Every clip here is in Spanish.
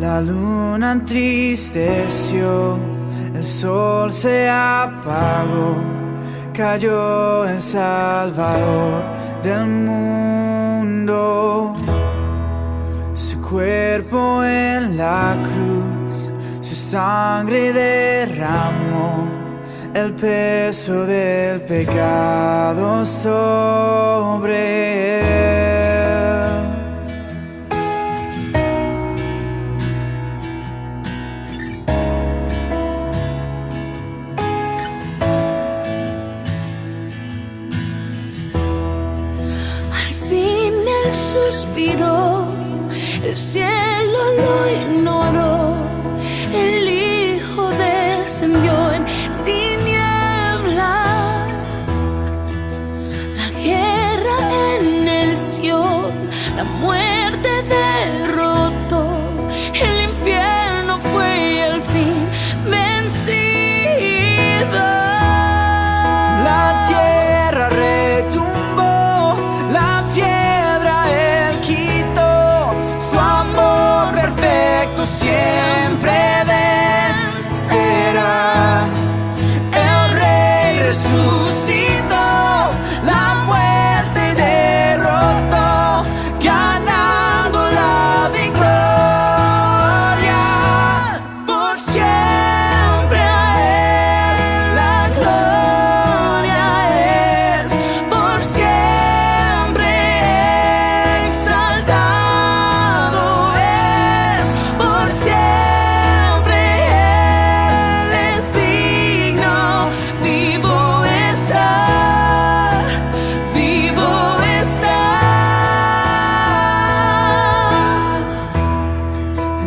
La luna entristeció, el sol se apagó, cayó el Salvador del mundo. Su cuerpo en la cruz, su sangre derramó el peso del pecado sobre él. Al fin él suspiró, el cielo lo ignoró, el Hijo descendió en tinieblas, la guerra en el Sion, la muerte derrotó, el infierno fue al fin vencido. La tierra retumbó, la piedra él quitó, su amor perfecto siempre vencerá. El Rey resucitó, la muerte derrotó, ganando la victoria. Por siempre a él la gloria es, por siempre exaltado es, por siempre él es digno. Vivo está, vivo está.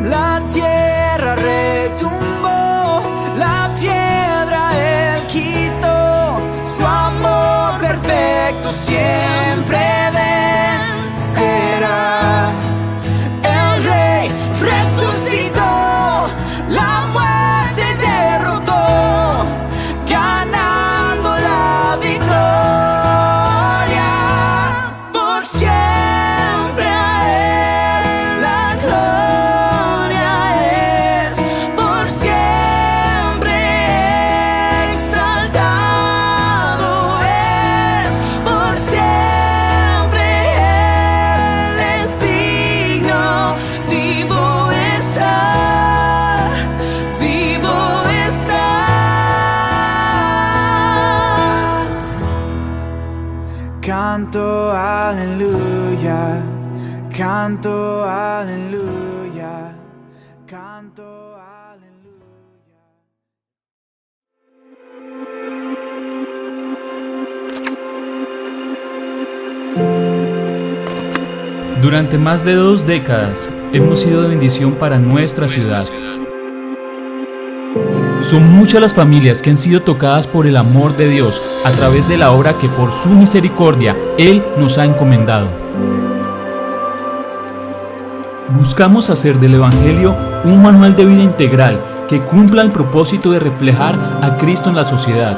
La tierra retumbó, la piedra él quitó, su amor perfecto siempre vencerá. El Rey resucitó, la muerte derrotó, ganando la victoria. Por siempre a él la gloria es, por siempre exaltado es, por siempre él es digno. Vivo está, vivo está. Canto aleluya, canto aleluya, canto aleluya. Durante más de 2 décadas hemos sido de bendición para nuestra ciudad. Son muchas las familias que han sido tocadas por el amor de Dios a través de la obra que por su misericordia Él nos ha encomendado. Buscamos hacer del Evangelio un manual de vida integral que cumpla el propósito de reflejar a Cristo en la sociedad.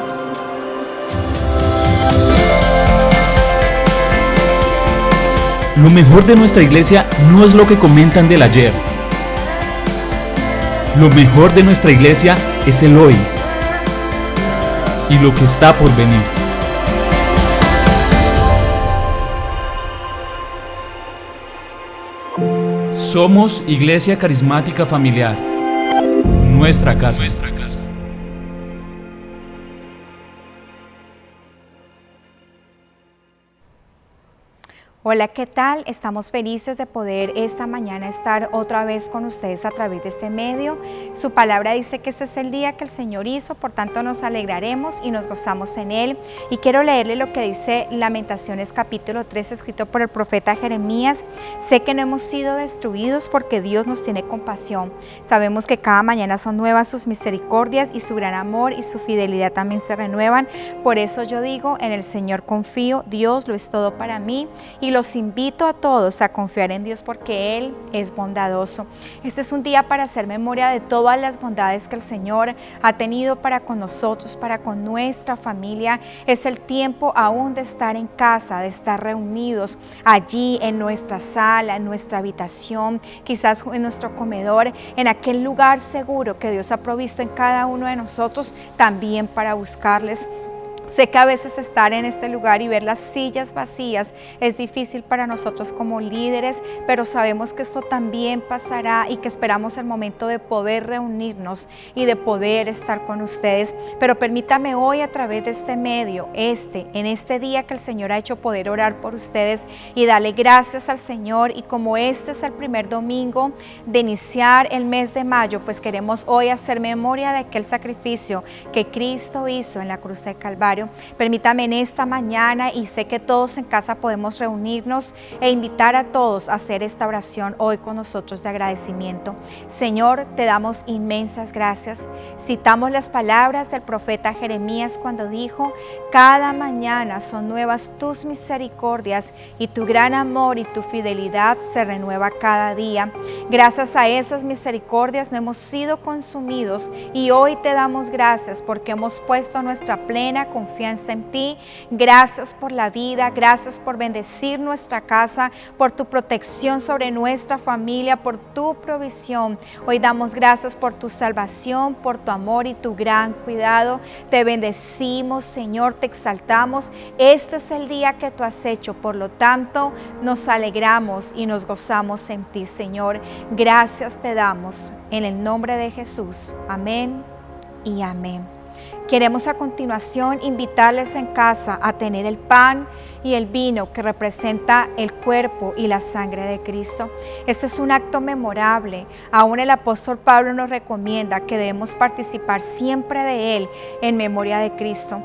Lo mejor de nuestra iglesia no es lo que comentan del ayer. Lo mejor de nuestra iglesia es el hoy y lo que está por venir. Somos Iglesia Carismática Familiar. Nuestra casa. Hola, ¿qué tal? Estamos felices de poder esta mañana estar otra vez con ustedes a través de este medio. Su palabra dice que este es el día que el Señor hizo, por tanto nos alegraremos y nos gozamos en Él. Y quiero leerle lo que dice Lamentaciones capítulo 3, escrito por el profeta Jeremías. Sé que no hemos sido destruidos porque Dios nos tiene compasión. Sabemos que cada mañana son nuevas sus misericordias y su gran amor y su fidelidad también se renuevan. Por eso yo digo, en el Señor confío, Dios lo es todo para mí y los invito a todos a confiar en Dios porque Él es bondadoso. Este es un día para hacer memoria de todas las bondades que el Señor ha tenido para con nosotros, para con nuestra familia. Es el tiempo aún de estar en casa, de estar reunidos allí en nuestra sala, en nuestra habitación, quizás en nuestro comedor, en aquel lugar seguro que Dios ha provisto en cada uno de nosotros, también para buscarles. Sé que a veces estar en este lugar y ver las sillas vacías es difícil para nosotros como líderes, pero sabemos que esto también pasará y que esperamos el momento de poder reunirnos y de poder estar con ustedes. Pero permítame hoy a través de este medio, en este día que el Señor ha hecho, poder orar por ustedes y darle gracias al Señor. Y como este es el primer domingo de iniciar el mes de mayo, pues queremos hoy hacer memoria de aquel sacrificio que Cristo hizo en la cruz del Calvario. Permítame en esta mañana, y sé que todos en casa podemos reunirnos e invitar a todos a hacer esta oración hoy con nosotros de agradecimiento. Señor, te damos inmensas gracias. Citamos las palabras del profeta Jeremías cuando dijo: cada mañana son nuevas tus misericordias y tu gran amor y tu fidelidad se renueva cada día. Gracias a esas misericordias no hemos sido consumidos y hoy te damos gracias porque hemos puesto nuestra plena confianza en ti. Gracias por la vida, gracias por bendecir nuestra casa, por tu protección sobre nuestra familia, por tu provisión. Hoy damos gracias por tu salvación, por tu amor y tu gran cuidado. Te bendecimos, Señor, te exaltamos. Este es el día que tú has hecho, por lo tanto nos alegramos y nos gozamos en ti, Señor. Gracias te damos en el nombre de Jesús. Amén y amén. Queremos a continuación invitarles en casa a tener el pan y el vino que representa el cuerpo y la sangre de Cristo. Este es un acto memorable. Aún el apóstol Pablo nos recomienda que debemos participar siempre de él en memoria de Cristo.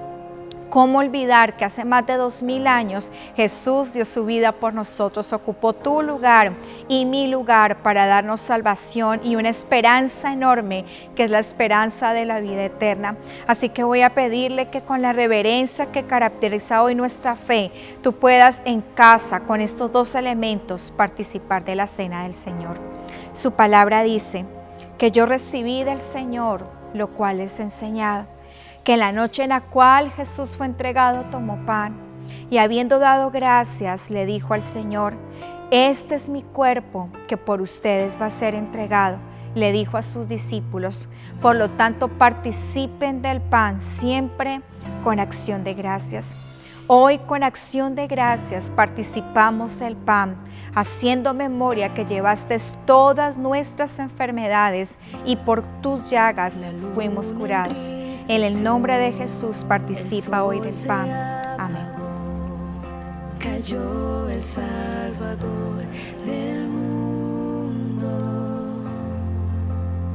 ¿Cómo olvidar que hace más de 2000 años Jesús dio su vida por nosotros, ocupó tu lugar y mi lugar para darnos salvación y una esperanza enorme, que es la esperanza de la vida eterna? Así que voy a pedirle que con la reverencia que caracteriza hoy nuestra fe, tú puedas en casa con estos dos elementos participar de la cena del Señor. Su palabra dice que yo recibí del Señor lo cual les he enseñado, que en la noche en la cual Jesús fue entregado tomó pan y habiendo dado gracias le dijo al Señor: este es mi cuerpo que por ustedes va a ser entregado. Le dijo a sus discípulos: por lo tanto participen del pan siempre con acción de gracias. Hoy con acción de gracias participamos del pan, haciendo memoria que llevaste todas nuestras enfermedades y por tus llagas fuimos curados. En el nombre de Jesús participa hoy del pan. Amén. Cayó el Salvador del mundo,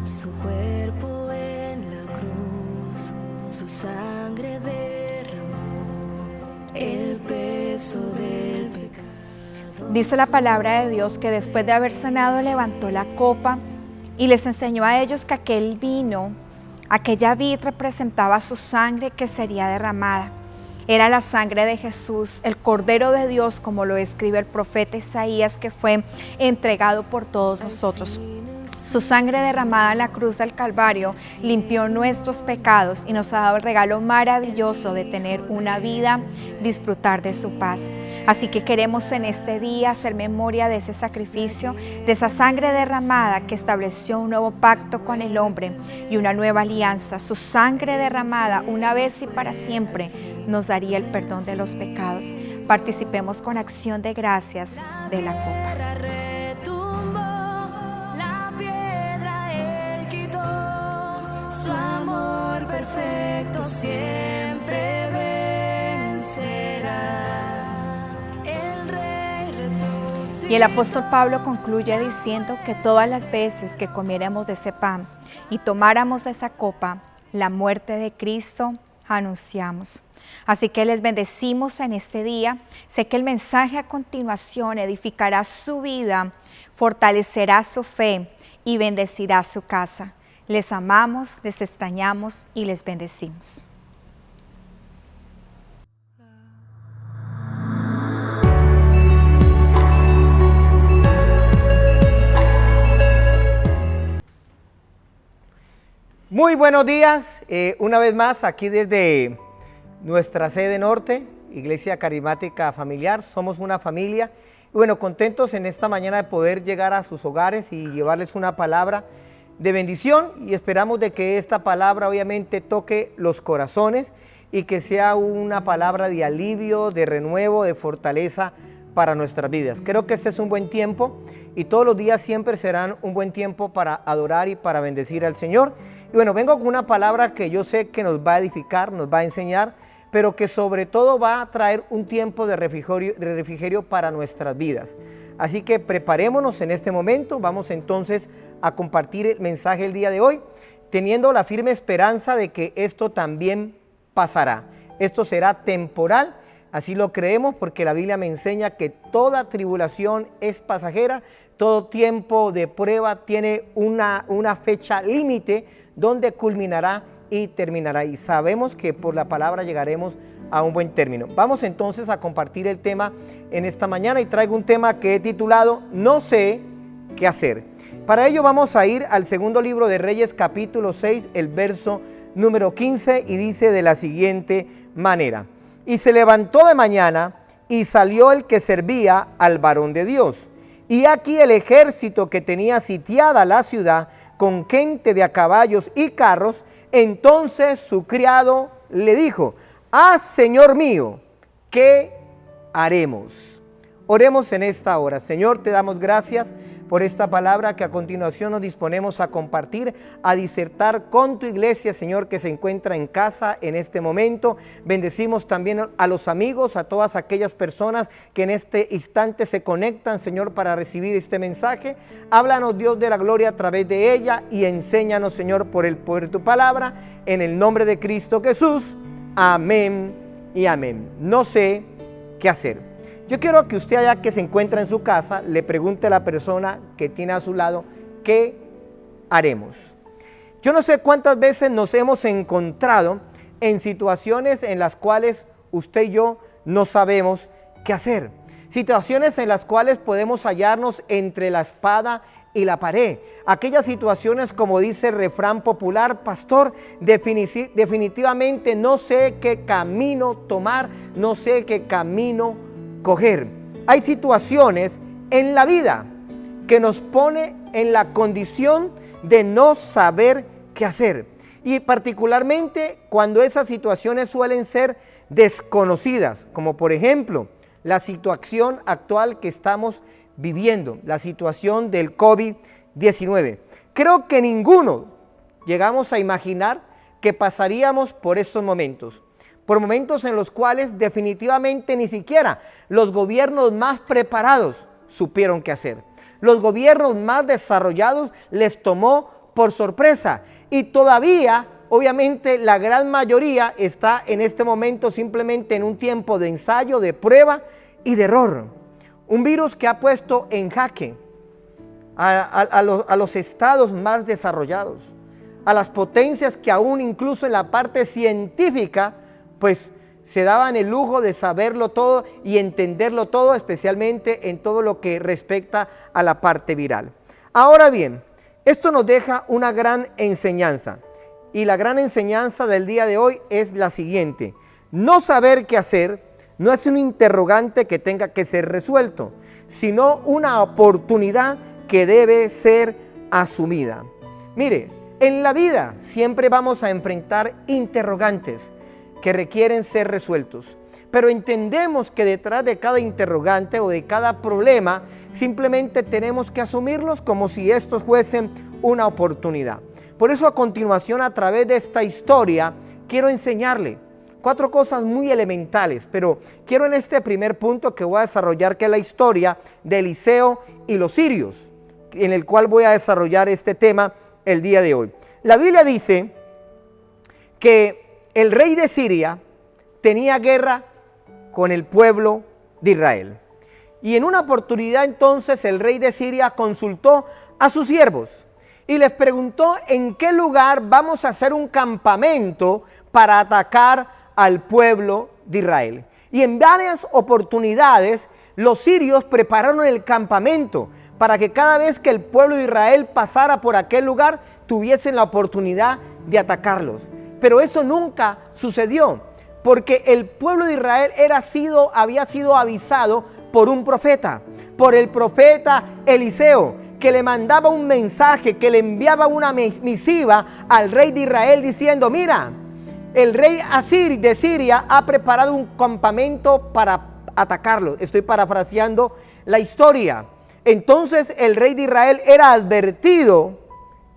su cuerpo en la cruz, su sangre derramó el peso del pecado. Dice la palabra de Dios que después de haber cenado levantó la copa y les enseñó a ellos que aquel vino, aquella vid representaba su sangre que sería derramada. Era la sangre de Jesús, el Cordero de Dios, como lo escribe el profeta Isaías, que fue entregado por todos nosotros. Su sangre derramada en la cruz del Calvario limpió nuestros pecados y nos ha dado el regalo maravilloso de tener una vida, disfrutar de su paz. Así que queremos en este día hacer memoria de ese sacrificio, de esa sangre derramada que estableció un nuevo pacto con el hombre y una nueva alianza. Su sangre derramada una vez y para siempre nos daría el perdón de los pecados. Participemos con acción de gracias de la copa. Su amor perfecto siempre vencerá. El Rey resucitó. Y el apóstol Pablo concluye diciendo que todas las veces que comiéramos de ese pan y tomáramos de esa copa, la muerte de Cristo anunciamos. Así que les bendecimos en este día. Sé que el mensaje a continuación edificará su vida, fortalecerá su fe y bendecirá su casa. Les amamos, les extrañamos y les bendecimos. Muy buenos días, una vez más aquí desde nuestra sede norte, Iglesia Carismática Familiar. Somos una familia y bueno, contentos en esta mañana de poder llegar a sus hogares y llevarles una palabra de bendición, y esperamos de que esta palabra obviamente toque los corazones y que sea una palabra de alivio, de renuevo, de fortaleza para nuestras vidas. Creo que este es un buen tiempo y todos los días siempre serán un buen tiempo para adorar y para bendecir al Señor. Y bueno, vengo con una palabra que yo sé que nos va a edificar, nos va a enseñar, pero que sobre todo va a traer un tiempo de refrigerio para nuestras vidas. Así que preparémonos en este momento. Vamos entonces a compartir el mensaje el día de hoy, teniendo la firme esperanza de que esto también pasará. Esto será temporal, así lo creemos, porque la Biblia me enseña que toda tribulación es pasajera, todo tiempo de prueba tiene una fecha límite donde culminará y terminará, y sabemos que por la palabra llegaremos a un buen término. Vamos entonces a compartir el tema en esta mañana, y traigo un tema que he titulado No sé qué hacer. Para ello vamos a ir al segundo libro de Reyes, capítulo 6, el verso número 15, y dice de la siguiente manera: y se levantó de mañana y salió el que servía al varón de Dios, y aquí el ejército que tenía sitiada la ciudad con gente de a caballos y carros. Entonces su criado le dijo: Señor mío, ¿qué haremos? Oremos en esta hora. Señor, te damos gracias por esta palabra que a continuación nos disponemos a compartir, a disertar con tu iglesia, Señor, que se encuentra en casa en este momento. Bendecimos también a los amigos, a todas aquellas personas que en este instante se conectan, Señor, para recibir este mensaje. Háblanos, Dios de la gloria, a través de ella, y enséñanos, Señor, por el poder de tu palabra, en el nombre de Cristo Jesús. Amén y amén. No sé qué hacer. Yo quiero que usted, allá que se encuentra en su casa, le pregunte a la persona que tiene a su lado: ¿qué haremos? Yo no sé cuántas veces nos hemos encontrado en situaciones en las cuales usted y yo no sabemos qué hacer. Situaciones en las cuales podemos hallarnos entre la espada y la pared. Aquellas situaciones, como dice el refrán popular: pastor, definitivamente no sé qué camino tomar, no sé qué camino coger. Hay situaciones en la vida que nos pone en la condición de no saber qué hacer, y particularmente cuando esas situaciones suelen ser desconocidas, como por ejemplo la situación actual que estamos viviendo, la situación del COVID-19. Creo que ninguno llegamos a imaginar que pasaríamos por estos momentos. Por momentos en los cuales definitivamente ni siquiera los gobiernos más preparados supieron qué hacer. Los gobiernos más desarrollados les tomó por sorpresa, y todavía, obviamente, la gran mayoría está en este momento simplemente en un tiempo de ensayo, de prueba y de error. Un virus que ha puesto en jaque a los estados más desarrollados, a las potencias que aún incluso en la parte científica pues se daban el lujo de saberlo todo y entenderlo todo, especialmente en todo lo que respecta a la parte viral. Ahora bien, esto nos deja una gran enseñanza, y la gran enseñanza del día de hoy es la siguiente: no saber qué hacer no es un interrogante que tenga que ser resuelto, sino una oportunidad que debe ser asumida. Mire, en la vida siempre vamos a enfrentar interrogantes que requieren ser resueltos, pero entendemos que detrás de cada interrogante o de cada problema simplemente tenemos que asumirlos como si estos fuesen una oportunidad. Por eso, a continuación, a través de esta historia, quiero enseñarle 4 cosas muy elementales, pero quiero en este primer punto que voy a desarrollar, que es la historia de Eliseo y los sirios, en el cual voy a desarrollar este tema el día de hoy. La Biblia dice que el rey de Siria tenía guerra con el pueblo de Israel. Y en una oportunidad entonces el rey de Siria consultó a sus siervos y les preguntó en qué lugar vamos a hacer un campamento para atacar al pueblo de Israel. Y en varias oportunidades los sirios prepararon el campamento para que cada vez que el pueblo de Israel pasara por aquel lugar tuviesen la oportunidad de atacarlos. Pero eso nunca sucedió, porque el pueblo de Israel había sido avisado por un profeta, por el profeta Eliseo, que le mandaba un mensaje, que le enviaba una misiva al rey de Israel diciendo: mira, el rey de Siria ha preparado un campamento para atacarlo. Estoy parafraseando la historia. Entonces el rey de Israel era advertido,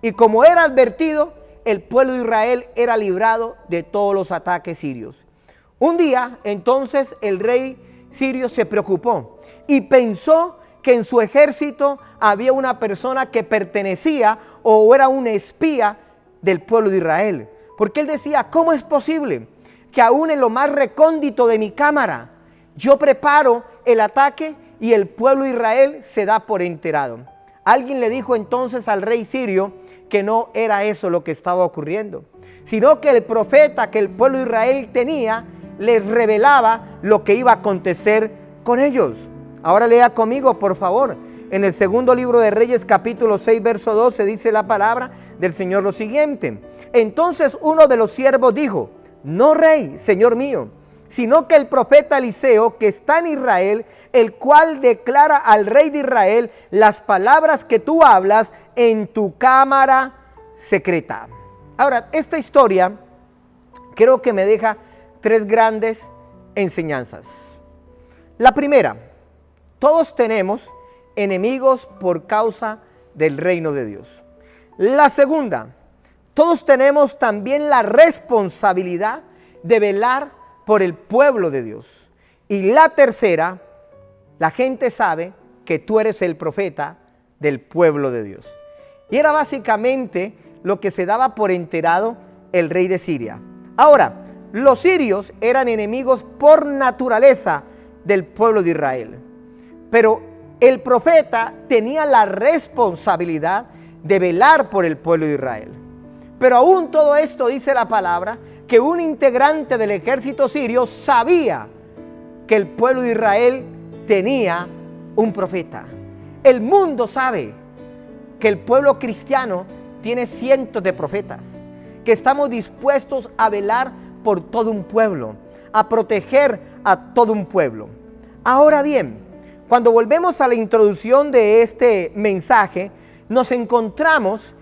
y como era advertido, el pueblo de Israel era librado de todos los ataques sirios. Un día, entonces, el rey sirio se preocupó y pensó que en su ejército había una persona que pertenecía o era un espía del pueblo de Israel. Porque él decía: ¿cómo es posible que aún en lo más recóndito de mi cámara yo preparo el ataque y el pueblo de Israel se da por enterado? Alguien le dijo entonces al rey sirio que no era eso lo que estaba ocurriendo, sino que el profeta que el pueblo de Israel tenía les revelaba lo que iba a acontecer con ellos. Ahora lea conmigo, por favor. En el segundo libro de Reyes, capítulo 6, verso 12, dice la palabra del Señor lo siguiente: entonces uno de los siervos dijo: no, rey, señor mío, sino que el profeta Eliseo, que está en Israel, el cual declara al rey de Israel las palabras que tú hablas en tu cámara secreta. Ahora, esta historia creo que me deja tres grandes enseñanzas. La primera: todos tenemos enemigos por causa del reino de Dios. La segunda: todos tenemos también la responsabilidad de velar por el pueblo de Dios. Y la tercera: la gente sabe que tú eres el profeta del pueblo de Dios. Y era básicamente lo que se daba por enterado el rey de Siria. Ahora, los sirios eran enemigos por naturaleza del pueblo de Israel, pero el profeta tenía la responsabilidad de velar por el pueblo de Israel. Pero aún todo esto, dice la palabra, que un integrante del ejército sirio sabía que el pueblo de Israel tenía un profeta. El mundo sabe que el pueblo cristiano tiene cientos de profetas, que estamos dispuestos a velar por todo un pueblo, a proteger a todo un pueblo. Ahora bien, cuando volvemos a la introducción de este mensaje, nos encontramos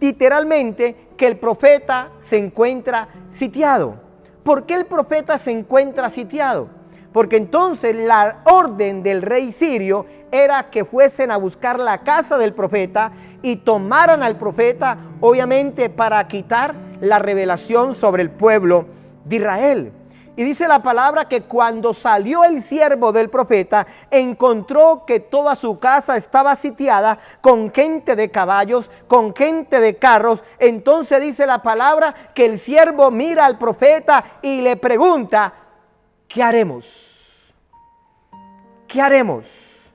literalmente que el profeta se encuentra sitiado. ¿Por qué el profeta se encuentra sitiado? Porque entonces la orden del rey sirio era que fuesen a buscar la casa del profeta y tomaran al profeta, obviamente para quitar la revelación sobre el pueblo de Israel. Y dice la palabra que cuando salió el siervo del profeta, encontró que toda su casa estaba sitiada con gente de caballos, con gente de carros. Entonces dice la palabra que el siervo mira al profeta y le pregunta: ¿qué haremos? ¿Qué haremos?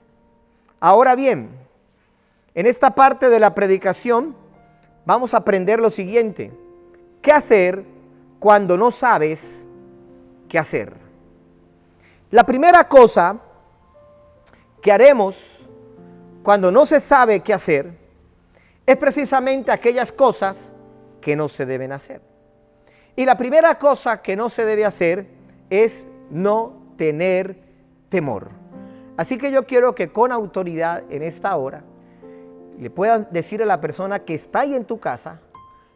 Ahora bien, en esta parte de la predicación vamos a aprender lo siguiente: ¿qué hacer cuando no sabes qué hacer? La primera cosa que haremos cuando no se sabe qué hacer es precisamente aquellas cosas que no se deben hacer. Y la primera cosa que no se debe hacer es no tener temor. Así que yo quiero que con autoridad en esta hora le puedas decir a la persona que está ahí en tu casa,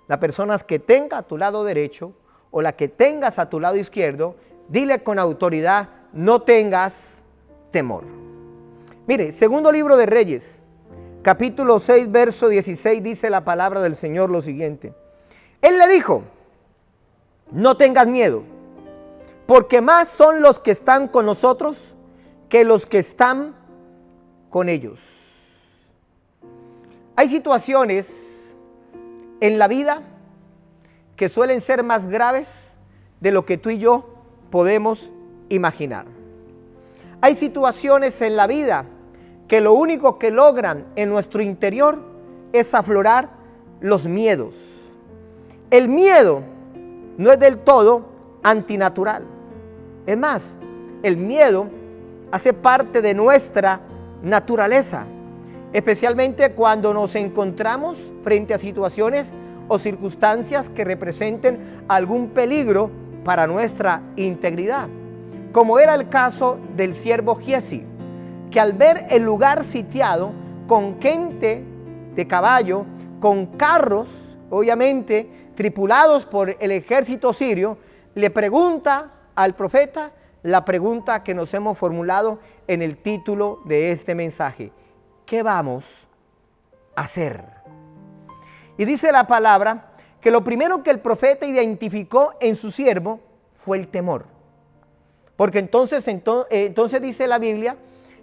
la persona que tenga a tu lado derecho o la que tengas a tu lado izquierdo, dile con autoridad: no tengas temor. Mire, segundo libro de Reyes, capítulo 6, verso 16, dice la palabra del Señor lo siguiente: Él le dijo: no tengas miedo, porque más son los que están con nosotros que los que están con ellos. Hay situaciones en la vida que suelen ser más graves de lo que tú y yo podemos imaginar. Hay situaciones en la vida que lo único que logran en nuestro interior es aflorar los miedos. El miedo no es del todo antinatural. Es más, el miedo hace parte de nuestra naturaleza, especialmente cuando nos encontramos frente a situaciones o circunstancias que representen algún peligro para nuestra integridad, como era el caso del siervo Giezi, que al ver el lugar sitiado con gente de caballo, con carros, obviamente tripulados por el ejército sirio, le pregunta al profeta la pregunta que nos hemos formulado en el título de este mensaje: ¿qué vamos a hacer? Y dice la palabra que lo primero que el profeta identificó en su siervo fue el temor. Porque entonces dice la Biblia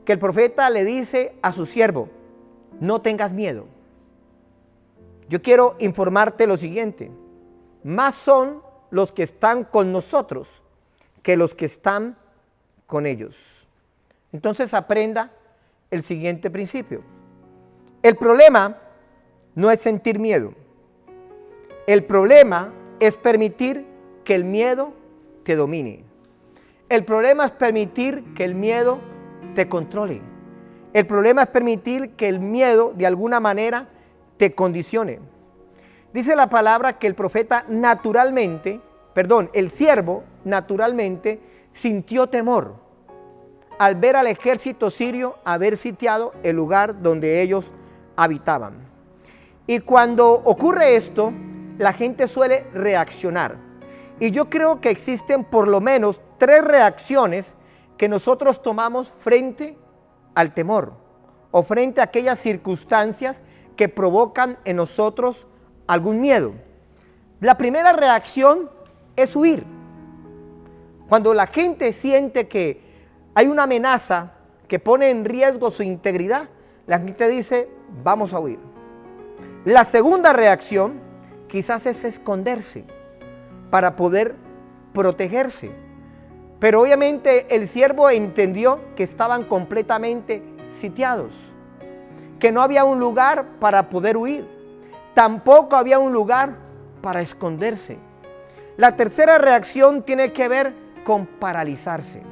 que el profeta le dice a su siervo: no tengas miedo. Yo quiero informarte lo siguiente: más son los que están con nosotros que los que están con ellos. Entonces aprenda el siguiente principio. El problema no es sentir miedo. El problema es permitir que el miedo te domine. El problema es permitir que el miedo te controle. El problema es permitir que el miedo de alguna manera te condicione. Dice la palabra que el siervo naturalmente sintió temor al ver al ejército sirio haber sitiado el lugar donde ellos habitaban. Y cuando ocurre esto, la gente suele reaccionar. Y yo creo que existen por lo menos 3 reacciones que nosotros tomamos frente al temor o frente a aquellas circunstancias que provocan en nosotros algún miedo. La primera reacción es huir. Cuando la gente siente que hay una amenaza que pone en riesgo su integridad, la gente dice: vamos a huir. La segunda reacción quizás es esconderse para poder protegerse. Pero obviamente el siervo entendió que estaban completamente sitiados, que no había un lugar para poder huir, tampoco había un lugar para esconderse. La tercera reacción tiene que ver con paralizarse.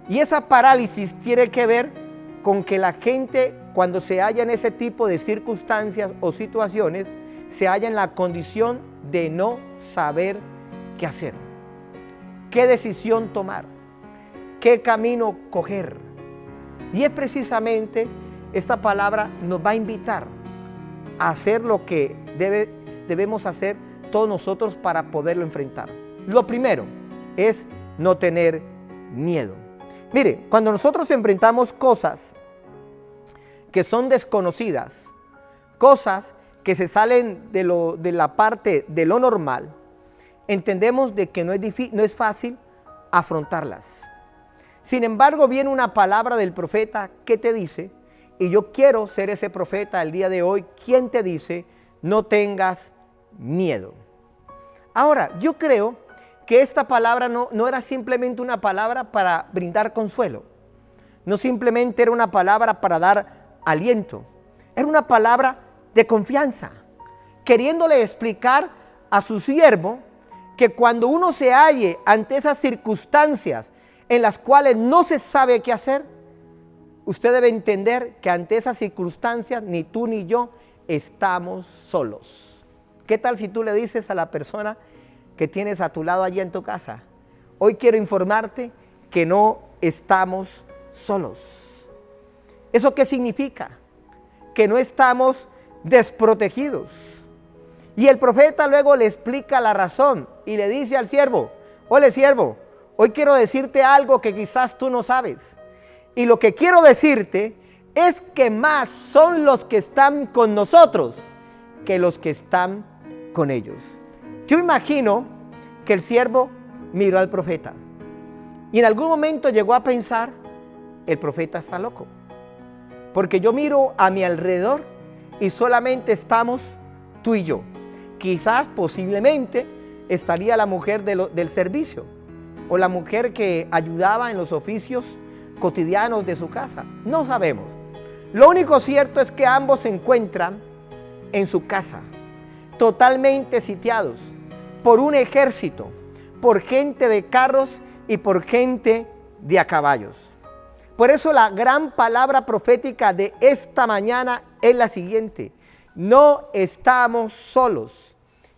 Y esa parálisis tiene que ver con que la gente, cuando se halla en ese tipo de circunstancias o situaciones, se halla en la condición de no saber qué hacer, qué decisión tomar, qué camino coger. Y es precisamente esta palabra nos va a invitar a hacer lo que debemos hacer todos nosotros para poderlo enfrentar. Lo primero es no tener miedo. Mire, cuando nosotros enfrentamos cosas que son desconocidas, cosas que se salen de la parte de lo normal, entendemos de que no es fácil afrontarlas. Sin embargo, viene una palabra del profeta que te dice, y yo quiero ser ese profeta el día de hoy, quien te dice: no tengas miedo. Ahora, yo creo que esta palabra no era simplemente una palabra para brindar consuelo, no simplemente era una palabra para dar aliento, era una palabra de confianza, queriéndole explicar a su siervo que cuando uno se halle ante esas circunstancias en las cuales no se sabe qué hacer, usted debe entender que ante esas circunstancias ni tú ni yo estamos solos. ¿Qué tal si tú le dices a la persona que tienes a tu lado allí en tu casa: hoy quiero informarte que no estamos solos? ¿Eso qué significa? Que no estamos desprotegidos. Y el profeta luego le explica la razón y le dice al siervo: oye, siervo, hoy quiero decirte algo que quizás tú no sabes. Y lo que quiero decirte es que más son los que están con nosotros que los que están con ellos. Yo imagino que el siervo miró al profeta y en algún momento llegó a pensar: el profeta está loco, porque yo miro a mi alrededor y solamente estamos tú y yo. Quizás posiblemente estaría la mujer del servicio o la mujer que ayudaba en los oficios cotidianos de su casa. No sabemos. Lo único cierto es que ambos se encuentran en su casa, totalmente sitiados por un ejército, por gente de carros y por gente de a caballos. Por eso la gran palabra profética de esta mañana es la siguiente: no estamos solos.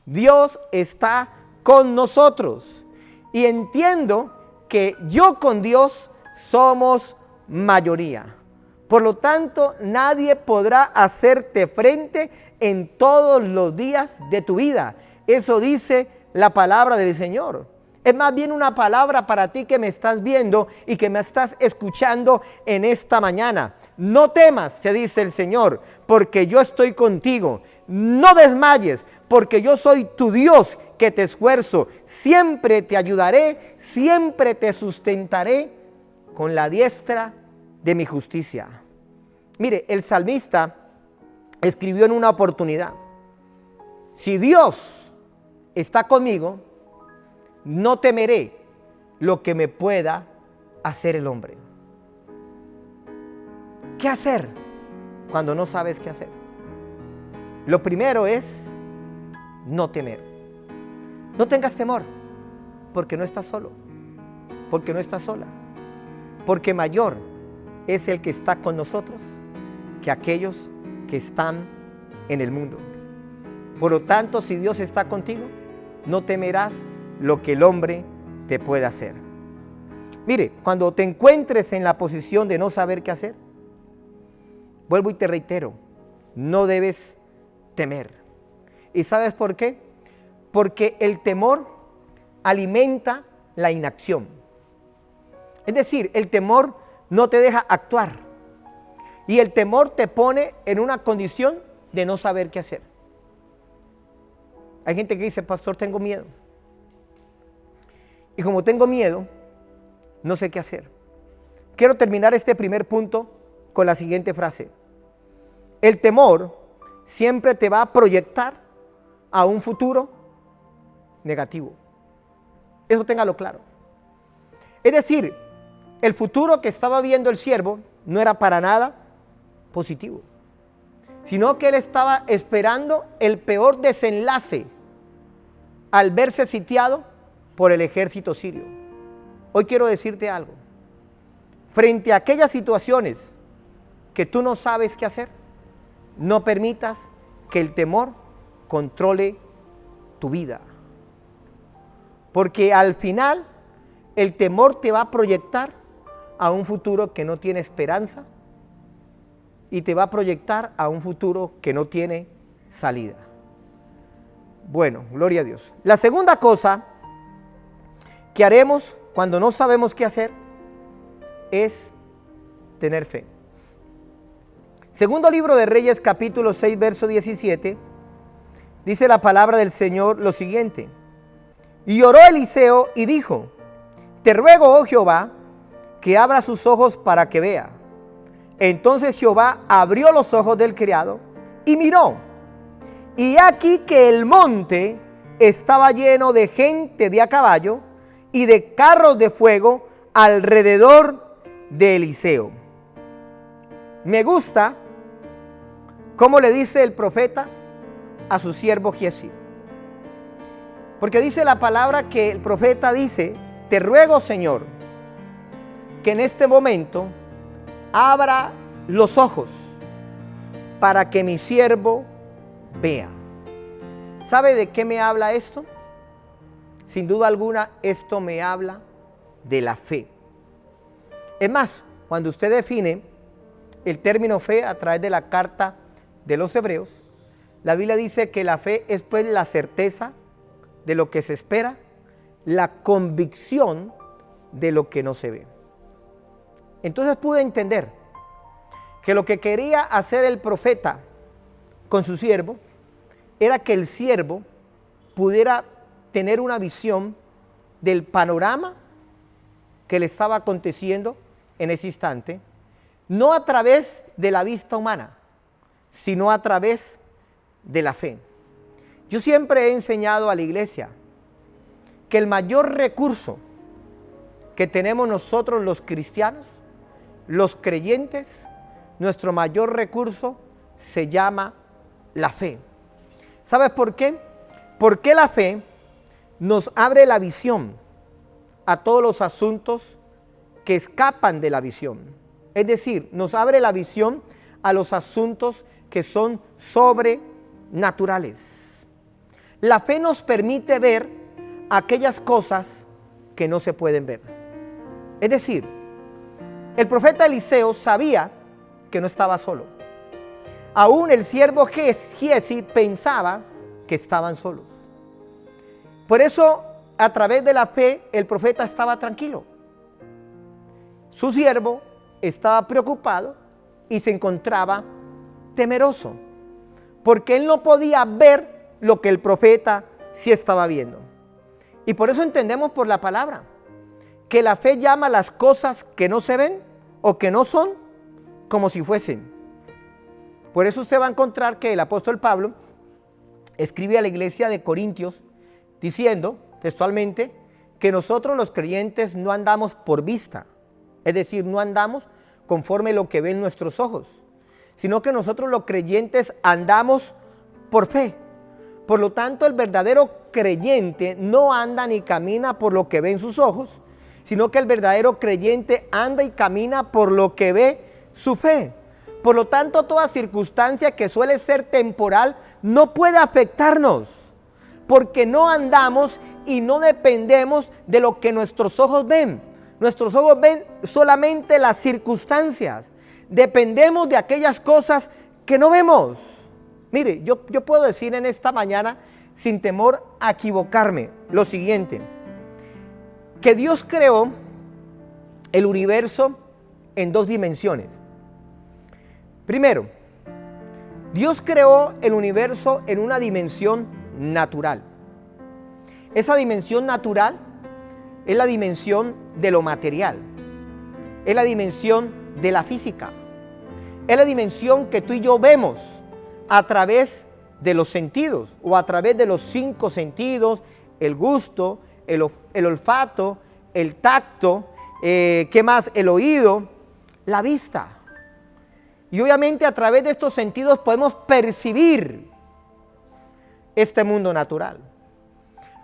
Dios está con nosotros. Y entiendo que yo con Dios somos mayoría. Por lo tanto, nadie podrá hacerte frente en todos los días de tu vida. Eso dice la palabra del Señor. Es más bien una palabra para ti que me estás viendo y que me estás escuchando en esta mañana. No temas, te dice el Señor, porque yo estoy contigo. No desmayes, porque yo soy tu Dios que te esfuerzo. Siempre te ayudaré, siempre te sustentaré con la diestra de mi justicia. Mire, el salmista escribió en una oportunidad: si Dios está conmigo, no temeré lo que me pueda hacer el hombre. ¿Qué hacer cuando no sabes qué hacer? Lo primero es no temer. No tengas temor, porque no estás solo, porque no estás sola, porque mayor es el que está con nosotros que aquellos que están en el mundo. Por lo tanto, si Dios está contigo, no temerás lo que el hombre te puede hacer. Mire, cuando te encuentres en la posición de no saber qué hacer, vuelvo y te reitero, no debes temer. ¿Y sabes por qué? Porque el temor alimenta la inacción. Es decir, el temor no te deja actuar. Y el temor te pone en una condición de no saber qué hacer. Hay gente que dice: pastor, tengo miedo. Y como tengo miedo, no sé qué hacer. Quiero terminar este primer punto con la siguiente frase: el temor siempre te va a proyectar a un futuro negativo. Eso téngalo claro. Es decir, el futuro que estaba viendo el siervo no era para nada positivo, sino que él estaba esperando el peor desenlace al verse sitiado por el ejército sirio. Hoy quiero decirte algo: frente a aquellas situaciones que tú no sabes qué hacer, no permitas que el temor controle tu vida, porque al final el temor te va a proyectar a un futuro que no tiene esperanza y te va a proyectar a un futuro que no tiene salida. Bueno, gloria a Dios. La segunda cosa que haremos cuando no sabemos qué hacer es tener fe. Segundo libro de Reyes, capítulo 6, verso 17, dice la palabra del Señor lo siguiente: y oró Eliseo y dijo: te ruego, oh Jehová, que abra sus ojos para que vea. Entonces Jehová abrió los ojos del criado y miró, y aquí que el monte estaba lleno de gente de a caballo y de carros de fuego alrededor de Eliseo. Me gusta cómo le dice el profeta a su siervo Giezi, porque dice la palabra que el profeta dice: te ruego, Señor, que en este momento abra los ojos para que mi siervo vea. ¿Sabe de qué me habla esto? Sin duda alguna, esto me habla de la fe. Es más, cuando usted define el término fe a través de la carta de los Hebreos, la Biblia dice que la fe es pues la certeza de lo que se espera, la convicción de lo que no se ve. Entonces pude entender que lo que quería hacer el profeta con su siervo era que el siervo pudiera tener una visión del panorama que le estaba aconteciendo en ese instante, no a través de la vista humana, sino a través de la fe. Yo siempre he enseñado a la iglesia que el mayor recurso que tenemos nosotros los cristianos, los creyentes, nuestro mayor recurso se llama la fe. ¿Sabes por qué? Porque la fe nos abre la visión a todos los asuntos que escapan de la visión. Es decir, nos abre la visión a los asuntos que son sobrenaturales. La fe nos permite ver aquellas cosas que no se pueden ver. Es decir, el profeta Eliseo sabía que no estaba solo. Aún el siervo Giezi pensaba que estaban solos. Por eso, a través de la fe, el profeta estaba tranquilo. Su siervo estaba preocupado y se encontraba temeroso, porque él no podía ver lo que el profeta sí estaba viendo. Y por eso entendemos por la palabra que la fe llama las cosas que no se ven o que no son como si fuesen. Por eso usted va a encontrar que el apóstol Pablo escribe a la iglesia de Corintios diciendo textualmente que nosotros los creyentes no andamos por vista, es decir, no andamos conforme lo que ven nuestros ojos, sino que nosotros los creyentes andamos por fe. Por lo tanto, el verdadero creyente no anda ni camina por lo que ven sus ojos, sino que el verdadero creyente anda y camina por lo que ve su fe. Por lo tanto, toda circunstancia que suele ser temporal no puede afectarnos, porque no andamos y no dependemos de lo que nuestros ojos ven. Nuestros ojos ven solamente las circunstancias. Dependemos de aquellas cosas que no vemos. Mire, yo puedo decir en esta mañana, sin temor a equivocarme, lo siguiente: que Dios creó el universo en dos dimensiones. Primero, Dios creó el universo en una dimensión natural. Esa dimensión natural es la dimensión de lo material, es la dimensión de la física, es la dimensión que tú y yo vemos a través de los sentidos o a través de los 5 sentidos: el gusto, el olfato, el tacto, ¿qué más? El oído, la vista. Y obviamente a través de estos sentidos podemos percibir este mundo natural.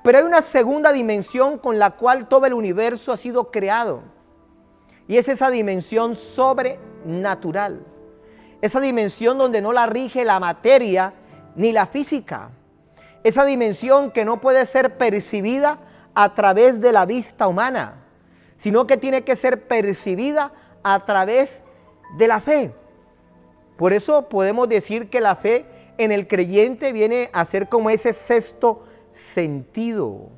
Pero hay una segunda dimensión con la cual todo el universo ha sido creado. Y es esa dimensión sobrenatural. Esa dimensión donde no la rige la materia ni la física. Esa dimensión que no puede ser percibida a través de la vista humana, sino que tiene que ser percibida a través de la fe. Por eso podemos decir que la fe en el creyente viene a ser como ese sexto sentido.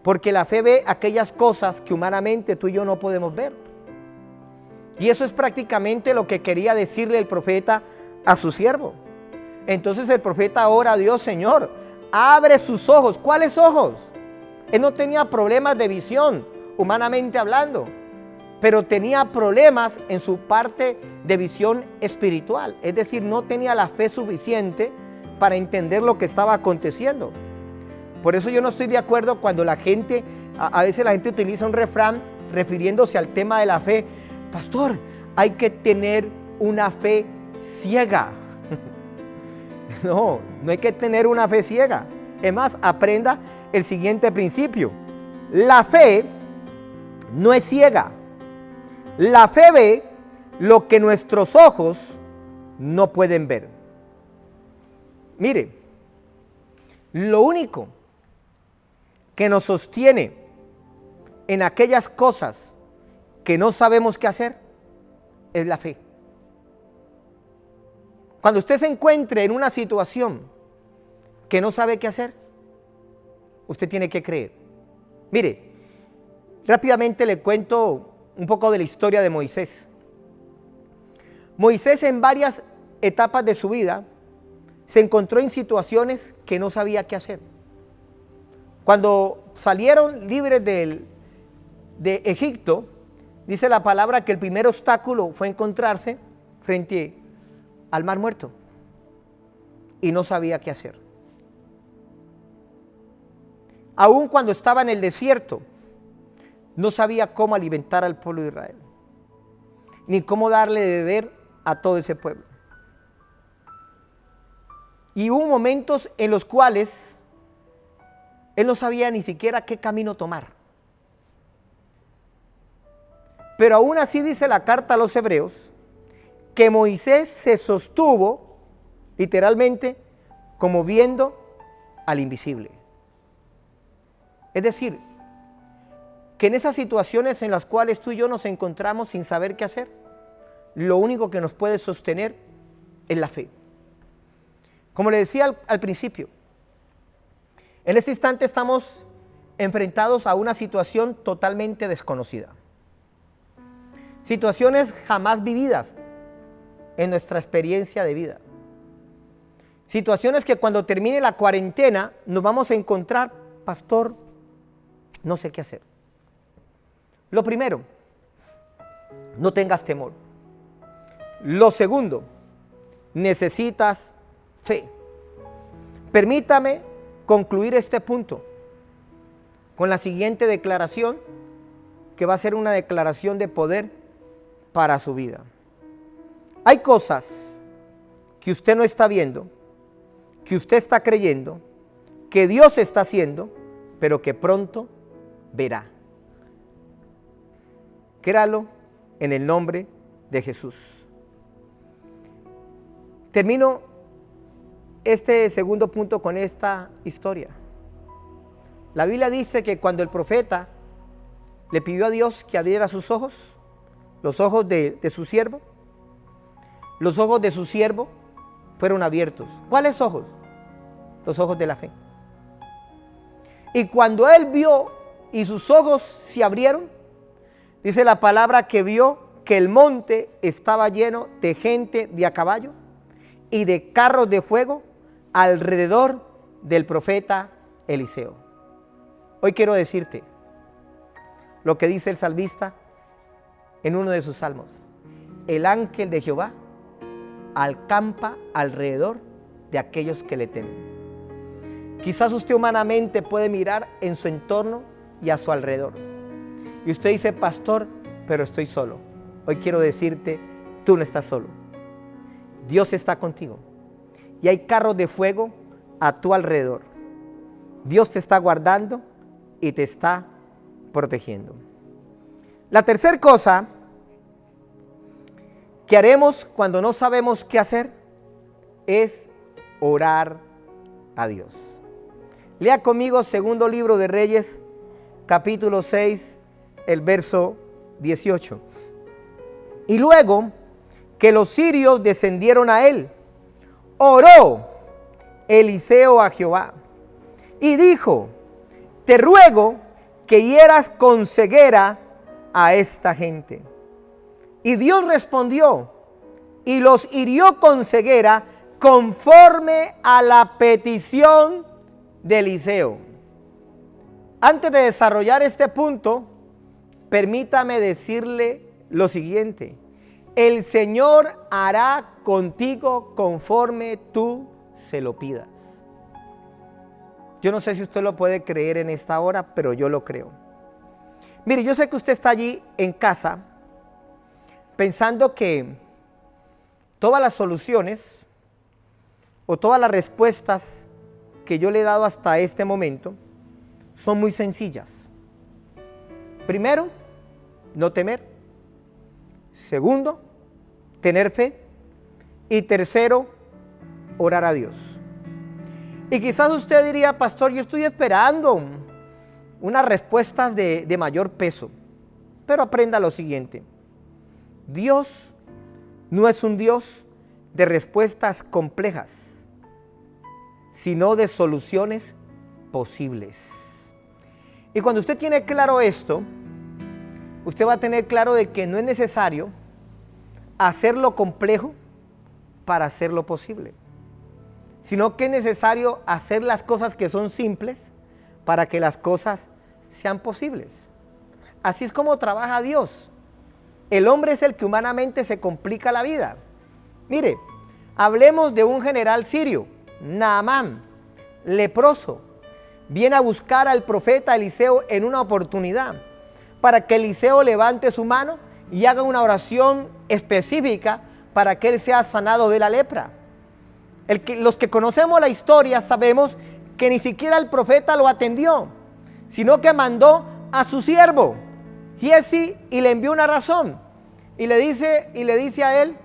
Porque la fe ve aquellas cosas que humanamente tú y yo no podemos ver. Y eso es prácticamente lo que quería decirle el profeta a su siervo. Entonces el profeta ora a Dios: Señor, abre sus ojos. ¿Cuáles ojos? Él no tenía problemas de visión, humanamente hablando, pero tenía problemas en su parte de visión espiritual. Es decir, no tenía la fe suficiente para entender lo que estaba aconteciendo. Por eso yo no estoy de acuerdo cuando la gente, a veces la gente utiliza un refrán refiriéndose al tema de la fe: pastor, hay que tener una fe ciega. No hay que tener una fe ciega. Es más, aprenda el siguiente principio: la fe no es ciega. La fe ve lo que nuestros ojos no pueden ver. Mire, lo único que nos sostiene en aquellas cosas que no sabemos qué hacer es la fe. Cuando usted se encuentre en una situación que no sabe qué hacer, usted tiene que creer. Mire, rápidamente le cuento un poco de la historia de Moisés. Moisés, en varias etapas de su vida, se encontró en situaciones que no sabía qué hacer. Cuando salieron libres de Egipto, dice la palabra que el primer obstáculo fue encontrarse frente al Mar Muerto y no sabía qué hacer. Aún cuando estaba en el desierto, no sabía cómo alimentar al pueblo de Israel, ni cómo darle de beber a todo ese pueblo. Y hubo momentos en los cuales él no sabía ni siquiera qué camino tomar. Pero aún así dice la carta a los Hebreos que Moisés se sostuvo literalmente como viendo al invisible. Es decir, que en esas situaciones en las cuales tú y yo nos encontramos sin saber qué hacer, lo único que nos puede sostener es la fe. Como le decía al principio, en este instante estamos enfrentados a una situación totalmente desconocida. Situaciones jamás vividas en nuestra experiencia de vida. Situaciones que cuando termine la cuarentena nos vamos a encontrar, pastor, no sé qué hacer. Lo primero, no tengas temor. Lo segundo, necesitas fe. Permítame concluir este punto con la siguiente declaración, que va a ser una declaración de poder para su vida. Hay cosas que usted no está viendo, que usted está creyendo, que Dios está haciendo, pero que pronto verá. Créalo en el nombre de Jesús. Termino este segundo punto con esta historia. La Biblia dice que cuando el profeta le pidió a Dios que abriera sus ojos, los ojos de su siervo, los ojos de su siervo fueron abiertos. ¿Cuáles ojos? Los ojos de la fe. Y cuando él vio y sus ojos se abrieron, dice la palabra que vio que el monte estaba lleno de gente de a caballo y de carros de fuego alrededor del profeta Eliseo. Hoy quiero decirte lo que dice el salmista en uno de sus salmos. El ángel de Jehová acampa alrededor de aquellos que le temen. Quizás usted humanamente puede mirar en su entorno y a su alrededor. Y usted dice, pastor, pero estoy solo. Hoy quiero decirte, tú no estás solo. Dios está contigo. Y hay carros de fuego a tu alrededor. Dios te está guardando y te está protegiendo. La tercera cosa que haremos cuando no sabemos qué hacer es orar a Dios. Lea conmigo segundo libro de Reyes, capítulo 6, el verso 18. Y luego que los sirios descendieron a él, oró Eliseo a Jehová y dijo, te ruego que hieras con ceguera a esta gente. Y Dios respondió y los hirió con ceguera conforme a la petición de Eliseo. Antes de desarrollar este punto, permítame decirle lo siguiente. El Señor hará contigo conforme tú se lo pidas. Yo no sé si usted lo puede creer en esta hora, pero yo lo creo. Mire, yo sé que usted está allí en casa pensando que todas las soluciones o todas las respuestas que yo le he dado hasta este momento son muy sencillas. Primero, no temer. Segundo, tener fe. Y tercero, orar a Dios. Y quizás usted diría, pastor, yo estoy esperando unas respuestas de mayor peso. Pero aprenda lo siguiente. Dios no es un Dios de respuestas complejas, sino de soluciones posibles. Y cuando usted tiene claro esto, usted va a tener claro de que no es necesario hacerlo complejo para hacerlo posible, sino que es necesario hacer las cosas que son simples para que las cosas sean posibles. Así es como trabaja Dios. El hombre es el que humanamente se complica la vida. Mire, hablemos de un general sirio, Naamán, leproso. Viene a buscar al profeta Eliseo en una oportunidad para que Eliseo levante su mano y haga una oración específica para que él sea sanado de la lepra. Los que conocemos la historia sabemos que ni siquiera el profeta lo atendió, sino que mandó a su siervo Giezi y le envió una razón y le dice a él,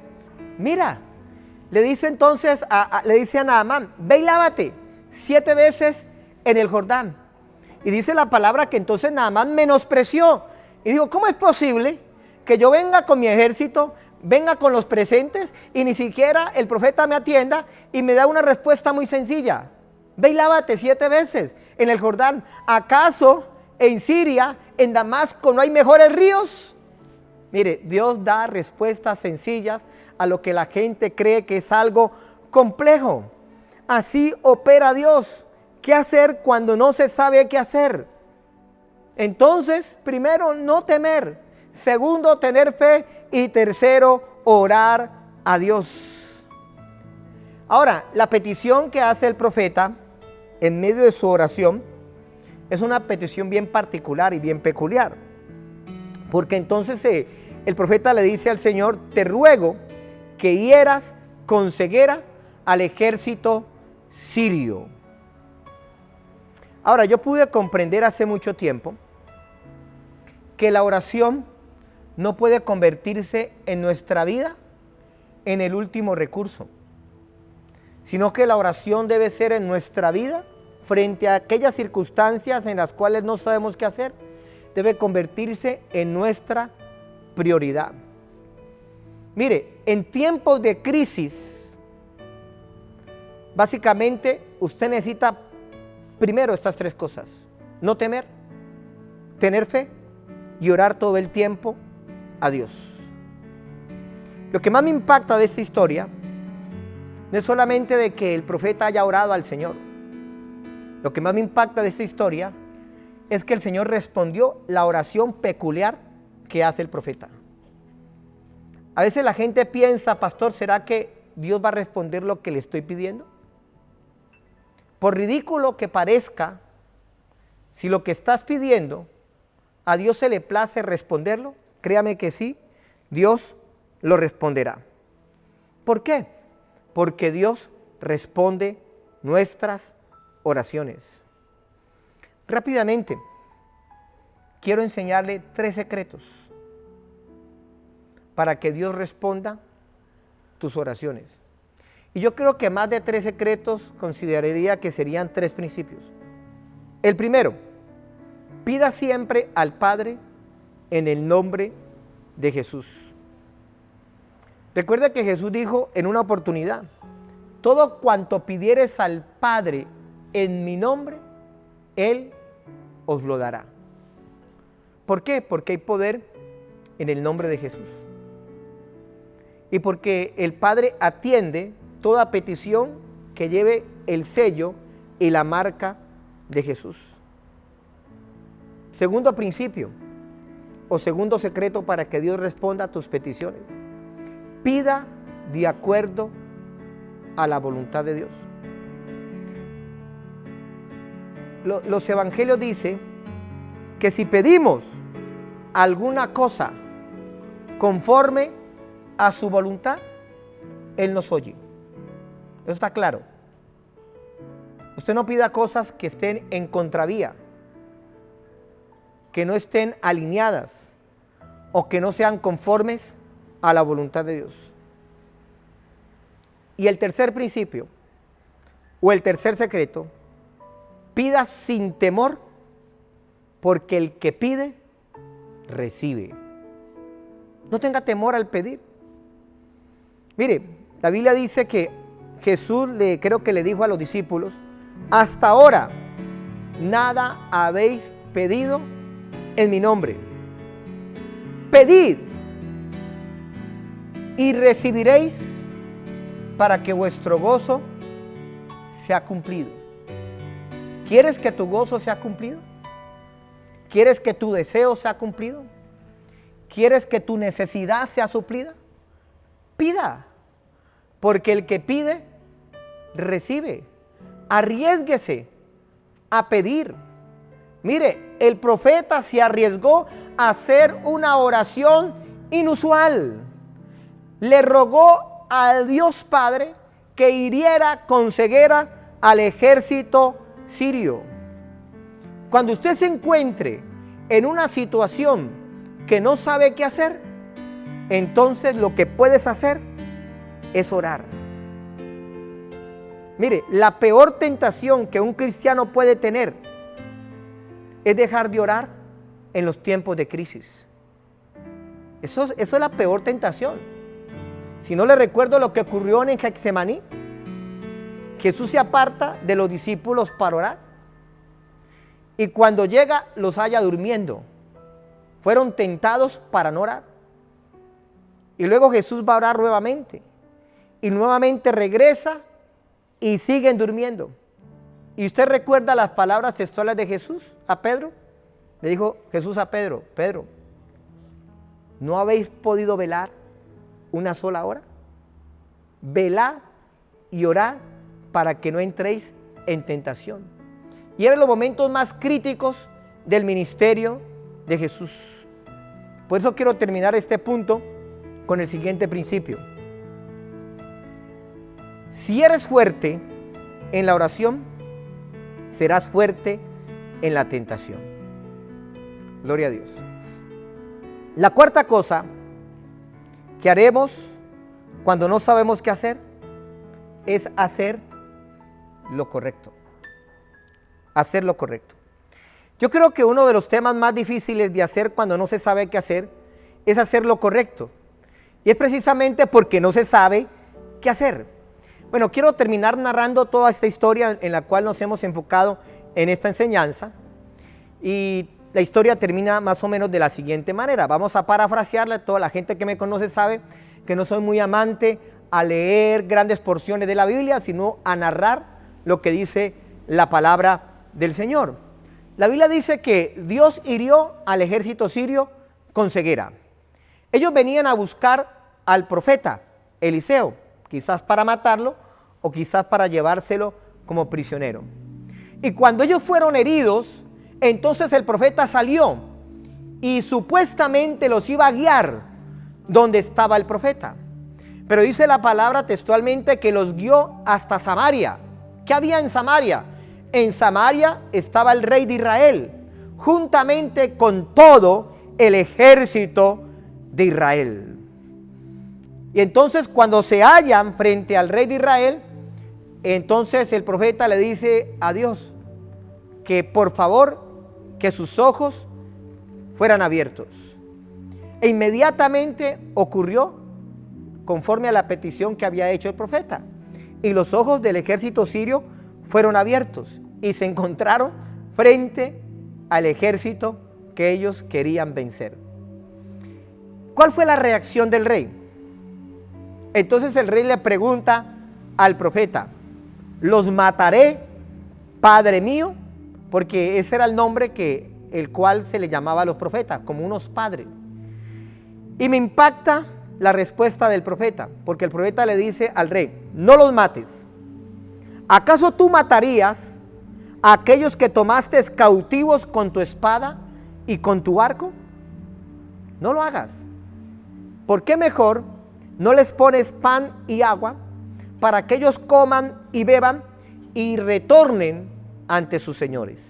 Mira, le dice entonces, le dice a Naamán, ve y lávate 7 veces en el Jordán. Y dice la palabra que entonces Naamán menospreció. Y dijo, ¿cómo es posible que yo venga con mi ejército, venga con los presentes y ni siquiera el profeta me atienda y me da una respuesta muy sencilla? Ve y lávate 7 veces en el Jordán. ¿Acaso en Siria, en Damasco, no hay mejores ríos? Mire, Dios da respuestas sencillas a lo que la gente cree que es algo complejo. Así opera Dios. ¿Qué hacer cuando no se sabe qué hacer? Entonces, primero, no temer. Segundo, tener fe. Y tercero, orar a Dios. Ahora, la petición que hace el profeta en medio de su oración es una petición bien particular y bien peculiar. Porque entonces el profeta le dice al Señor, te ruego que hieras con ceguera al ejército sirio. Ahora, yo pude comprender hace mucho tiempo que la oración no puede convertirse en nuestra vida en el último recurso, sino que la oración debe ser en nuestra vida frente a aquellas circunstancias en las cuales no sabemos qué hacer, debe convertirse en nuestra prioridad. Mire, en tiempos de crisis, básicamente usted necesita primero estas 3 cosas: no temer, tener fe y orar todo el tiempo a Dios. Lo que más me impacta de esta historia no es solamente de que el profeta haya orado al Señor. Lo que más me impacta de esta historia es que el Señor respondió la oración peculiar que hace el profeta. A veces la gente piensa, pastor, ¿será que Dios va a responder lo que le estoy pidiendo? Por ridículo que parezca, si lo que estás pidiendo a Dios se le place responderlo, créame que sí, Dios lo responderá. ¿Por qué? Porque Dios responde nuestras oraciones. Rápidamente, quiero enseñarle 3 secretos para que Dios responda tus oraciones. Y yo creo que más de 3 secretos consideraría que serían 3 principios. El primero, pida siempre al Padre en el nombre de Jesús. Recuerda que Jesús dijo en una oportunidad, todo cuanto pidieres al Padre en mi nombre, Él os lo dará. ¿Por qué? Porque hay poder en el nombre de Jesús. Y porque el Padre atiende toda petición que lleve el sello y la marca de Jesús. Segundo principio o segundo secreto para que Dios responda a tus peticiones: pida de acuerdo a la voluntad de Dios. Los evangelios dicen que si pedimos alguna cosa conforme a su voluntad, Él nos oye. Eso está claro. Usted no pida cosas que estén en contravía, que no estén alineadas o que no sean conformes a la voluntad de Dios. Y el tercer principio o el tercer secreto: pida sin temor, porque el que pide, recibe. No tenga temor al pedir. Mire, la Biblia dice que Jesús creo que le dijo a los discípulos: hasta ahora nada habéis pedido en mi nombre. Pedid y recibiréis, para que vuestro gozo sea cumplido. ¿Quieres que tu gozo sea cumplido? ¿Quieres que tu deseo sea cumplido? ¿Quieres que tu necesidad sea suplida? Pida, porque el que pide, recibe. Arriésguese a pedir. Mire, el profeta se arriesgó a hacer una oración inusual. Le rogó al Dios Padre que hiriera con ceguera al ejército sirio. Cuando usted se encuentre en una situación que no sabe qué hacer, entonces lo que puedes hacer es orar. Mire, la peor tentación que un cristiano puede tener es dejar de orar en los tiempos de crisis. Eso es la peor tentación. Si no le recuerdo lo que ocurrió en Getsemaní, Jesús se aparta de los discípulos para orar y cuando llega los halla durmiendo. Fueron tentados para no orar. Y luego Jesús va a orar nuevamente y nuevamente regresa y siguen durmiendo. ¿Y usted recuerda las palabras textuales de Jesús a Pedro? Le dijo Jesús a Pedro: Pedro, ¿no habéis podido velar una sola hora? Velad y orad para que no entréis en tentación. Y eran los momentos más críticos del ministerio de Jesús. Por eso quiero terminar este punto con el siguiente principio. Si eres fuerte en la oración, serás fuerte en la tentación. Gloria a Dios. La cuarta cosa que haremos cuando no sabemos qué hacer es hacer lo correcto. Hacer lo correcto. Yo creo que uno de los temas más difíciles de hacer cuando no se sabe qué hacer es hacer lo correcto. Y es precisamente porque no se sabe qué hacer. Bueno, quiero terminar narrando toda esta historia en la cual nos hemos enfocado en esta enseñanza. Y la historia termina más o menos de la siguiente manera. Vamos a parafrasearla. Toda la gente que me conoce sabe que no soy muy amante a leer grandes porciones de la Biblia, sino a narrar lo que dice la palabra del Señor. La Biblia dice que Dios hirió al ejército sirio con ceguera. Ellos venían a buscar al profeta Eliseo, quizás para matarlo o quizás para llevárselo como prisionero. Y cuando ellos fueron heridos, entonces el profeta salió y supuestamente los iba a guiar donde estaba el profeta. Pero dice la palabra textualmente que los guió hasta Samaria. ¿Qué había en Samaria? En Samaria estaba el rey de Israel, juntamente con todo el ejército de Israel. Y entonces cuando se hallan frente al rey de Israel, entonces el profeta le dice a Dios que por favor que sus ojos fueran abiertos. E inmediatamente ocurrió conforme a la petición que había hecho el profeta. Y los ojos del ejército sirio fueron abiertos y se encontraron frente al ejército que ellos querían vencer. ¿Cuál fue la reacción del rey? Entonces el rey le pregunta al profeta: ¿los mataré, padre mío? Porque ese era el nombre el cual se le llamaba a los profetas, como unos padres. Y me impacta la respuesta del profeta, porque el profeta le dice al rey: no los mates. ¿Acaso tú matarías a aquellos que tomaste cautivos con tu espada y con tu arco? No lo hagas. ¿Por qué mejor no les pones pan y agua para que ellos coman y beban y retornen ante sus señores?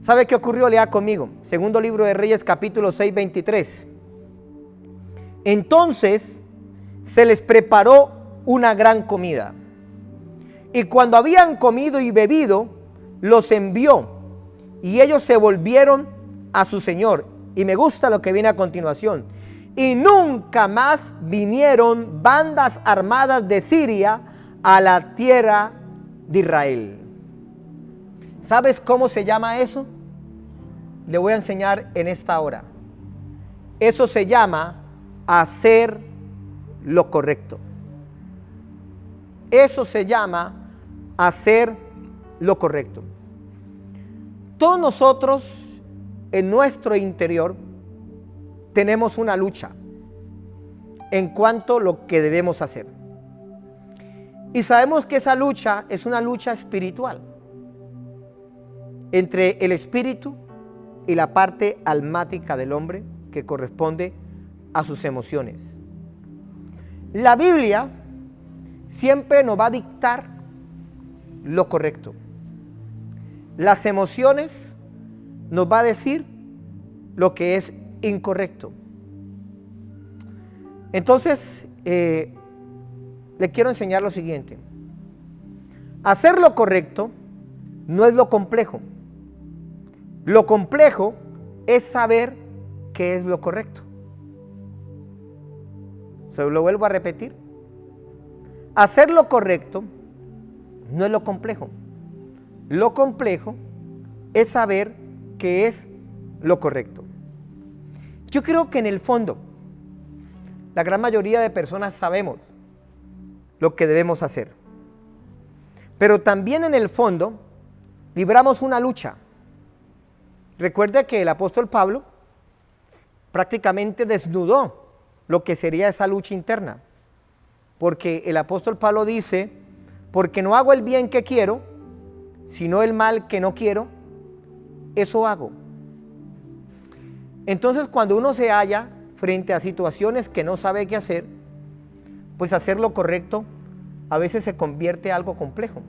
¿Sabe qué ocurrió? Lea conmigo. Segundo libro de Reyes, capítulo 6, 23. Entonces se les preparó una gran comida. Y cuando habían comido y bebido, los envió. Y ellos se volvieron a su señor. Y me gusta lo que viene a continuación. Y nunca más vinieron bandas armadas de Siria a la tierra de Israel. ¿Sabes cómo se llama eso? Le voy a enseñar en esta hora. Eso se llama hacer lo correcto. Eso se llama hacer lo correcto. Todos nosotros en nuestro interior tenemos una lucha en cuanto a lo que debemos hacer. Y sabemos que esa lucha es una lucha espiritual entre el espíritu y la parte almática del hombre que corresponde a sus emociones. La Biblia siempre nos va a dictar lo correcto. Las emociones nos va a decir lo que es incorrecto. Entonces, le quiero enseñar lo siguiente. Hacer lo correcto no es lo complejo. Lo complejo es saber qué es lo correcto. Se lo vuelvo a repetir. Hacer lo correcto no es lo complejo. Lo complejo es saber qué es lo correcto. Yo creo que en el fondo, la gran mayoría de personas sabemos lo que debemos hacer. Pero también en el fondo, libramos una lucha. Recuerde que el apóstol Pablo prácticamente desnudó lo que sería esa lucha interna. Porque el apóstol Pablo dice, porque no hago el bien que quiero, sino el mal que no quiero, eso hago. Entonces, cuando uno se halla frente a situaciones que no sabe qué hacer, pues hacer lo correcto a veces se convierte en algo complejo.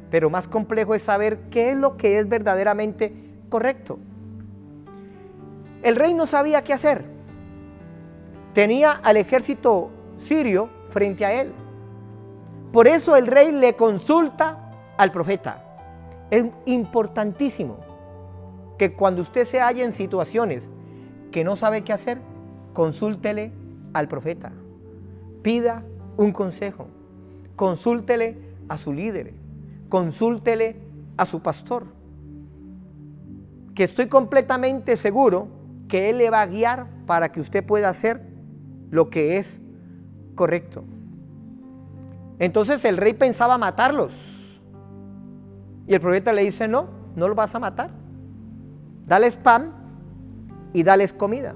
Pero más complejo es saber qué es lo que es verdaderamente correcto. El rey no sabía qué hacer. Tenía al ejército sirio frente a él. Por eso el rey le consulta al profeta. Es importantísimo que cuando usted se halla en situaciones que no sabe qué hacer, consúltele al profeta. Pida un consejo. Consúltele a su líder. Consúltele a su pastor. Que estoy completamente seguro que él le va a guiar para que usted pueda hacer lo que es correcto. Entonces el rey pensaba matarlos. Y el profeta le dice, no los vas a matar. Dales pan y dales comida.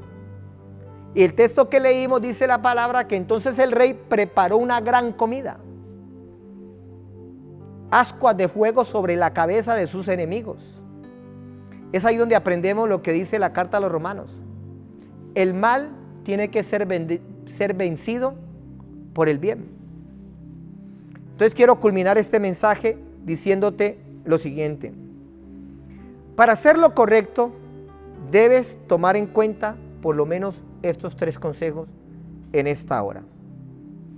Y el texto que leímos dice la palabra que entonces el rey preparó una gran comida. Ascuas de fuego sobre la cabeza de sus enemigos. Es ahí donde aprendemos lo que dice la carta a los romanos. El mal tiene que ser vencido por el bien. Entonces quiero culminar este mensaje diciéndote lo siguiente. Para hacer lo correcto, debes tomar en cuenta por lo menos estos 3 consejos en esta hora.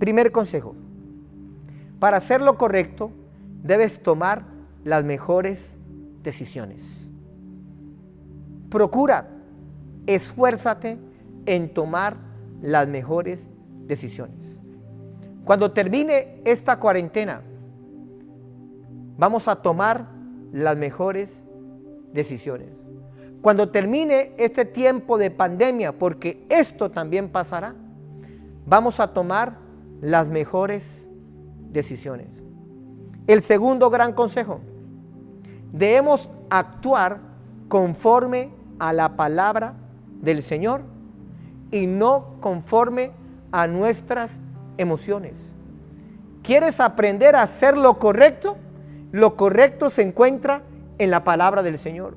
Primer consejo. Para hacer lo correcto, debes tomar las mejores decisiones. Procura, esfuérzate en tomar las mejores decisiones. Cuando termine esta cuarentena, vamos a tomar las mejores decisiones. Cuando termine este tiempo de pandemia, porque esto también pasará, vamos a tomar las mejores decisiones. El segundo gran consejo, debemos actuar conforme a la palabra del Señor y no conforme a nuestras emociones. ¿Quieres aprender a hacer lo correcto? Lo correcto se encuentra en la palabra del Señor.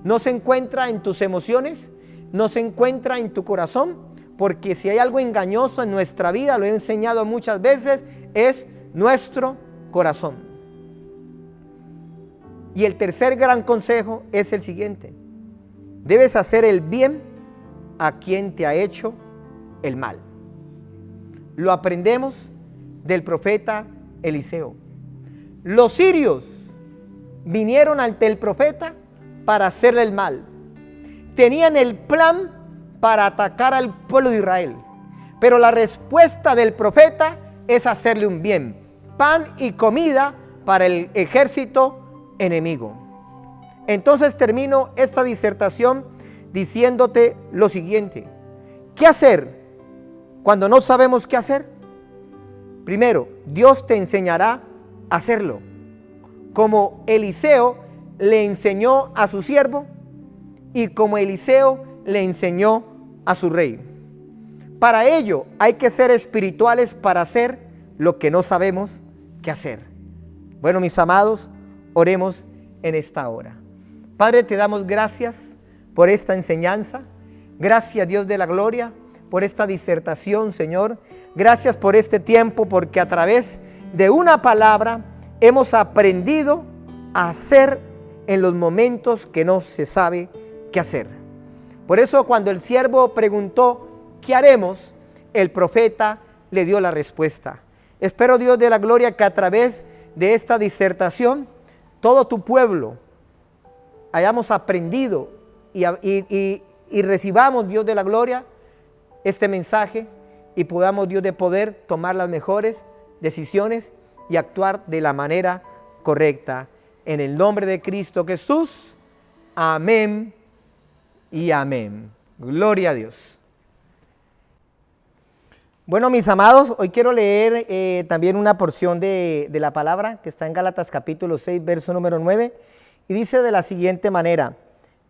No se encuentra en tus emociones, no se encuentra en tu corazón, porque si hay algo engañoso en nuestra vida, lo he enseñado muchas veces, es nuestro corazón. Y el tercer gran consejo es el siguiente. Debes hacer el bien a quien te ha hecho el mal. Lo aprendemos del profeta Eliseo. Los sirios vinieron ante el profeta para hacerle el mal. Tenían el plan para atacar al pueblo de Israel. Pero la respuesta del profeta es hacerle un bien. Pan y comida para el ejército enemigo. Entonces termino esta disertación diciéndote lo siguiente. ¿Qué hacer cuando no sabemos qué hacer? Primero, Dios te enseñará a hacerlo. Como Eliseo le enseñó a su siervo y como Eliseo le enseñó a su rey. Para ello hay que ser espirituales para hacer lo que no sabemos qué hacer. Bueno, mis amados, oremos en esta hora. Padre, te damos gracias por esta enseñanza. Gracias, Dios de la gloria, por esta disertación, Señor. Gracias por este tiempo, porque a través de una palabra hemos aprendido a hacer en los momentos que no se sabe qué hacer. Por eso cuando el siervo preguntó, ¿qué haremos?, el profeta le dio la respuesta. Espero, Dios de la gloria, que a través de esta disertación, todo tu pueblo hayamos aprendido y recibamos, Dios de la gloria, este mensaje y podamos, Dios de poder, tomar las mejores decisiones y actuar de la manera correcta. En el nombre de Cristo Jesús, amén y amén. Gloria a Dios. Bueno, mis amados, hoy quiero leer también una porción de la palabra que está en Gálatas capítulo 6, verso número 9, y dice de la siguiente manera: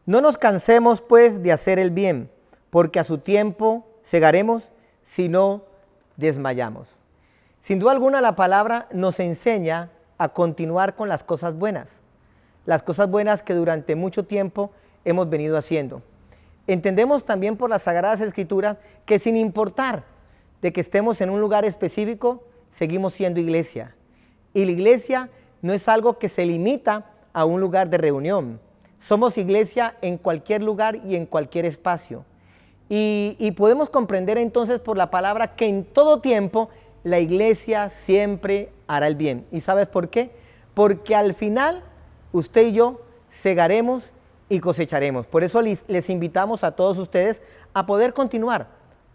no nos cansemos pues de hacer el bien, porque a su tiempo segaremos si no desmayamos. Sin duda alguna la palabra nos enseña a continuar con las cosas buenas que durante mucho tiempo hemos venido haciendo. Entendemos también por las Sagradas Escrituras que sin importar de que estemos en un lugar específico, seguimos siendo iglesia. Y la iglesia no es algo que se limita a un lugar de reunión. Somos iglesia en cualquier lugar y en cualquier espacio. Y podemos comprender entonces por la palabra que en todo tiempo la iglesia siempre hará el bien. ¿Y sabes por qué? Porque al final usted y yo segaremos y cosecharemos. Por eso les invitamos a todos ustedes a poder continuar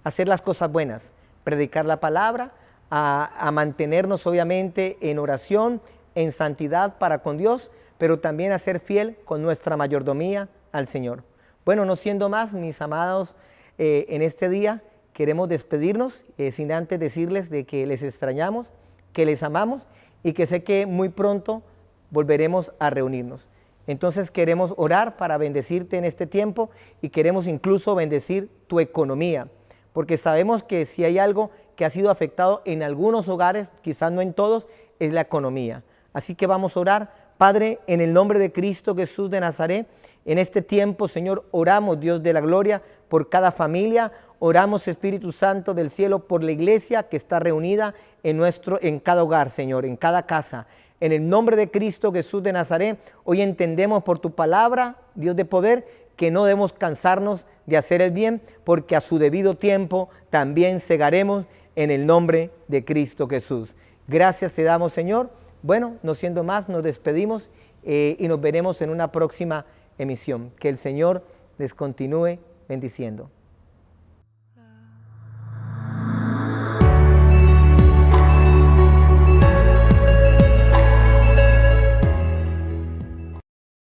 a hacer las cosas buenas, predicar la palabra, a mantenernos obviamente en oración, en santidad para con Dios, pero también a ser fiel con nuestra mayordomía al Señor. Bueno, no siendo más, mis amados, en este día queremos despedirnos sin antes decirles de que les extrañamos, que les amamos y que sé que muy pronto volveremos a reunirnos. Entonces queremos orar para bendecirte en este tiempo y queremos incluso bendecir tu economía, porque sabemos que si hay algo que ha sido afectado en algunos hogares, quizás no en todos, es la economía. Así que vamos a orar. Padre, en el nombre de Cristo Jesús de Nazaret, en este tiempo, Señor, oramos, Dios de la gloria, por cada familia. Oramos, Espíritu Santo del cielo, por la iglesia que está reunida en cada hogar, Señor, en cada casa. En el nombre de Cristo Jesús de Nazaret, hoy entendemos por tu palabra, Dios de poder, que no debemos cansarnos de hacer el bien, porque a su debido tiempo también segaremos en el nombre de Cristo Jesús. Gracias te damos, Señor. Bueno, no siendo más, nos despedimos y nos veremos en una próxima emisión. Que el Señor les continúe bendiciendo.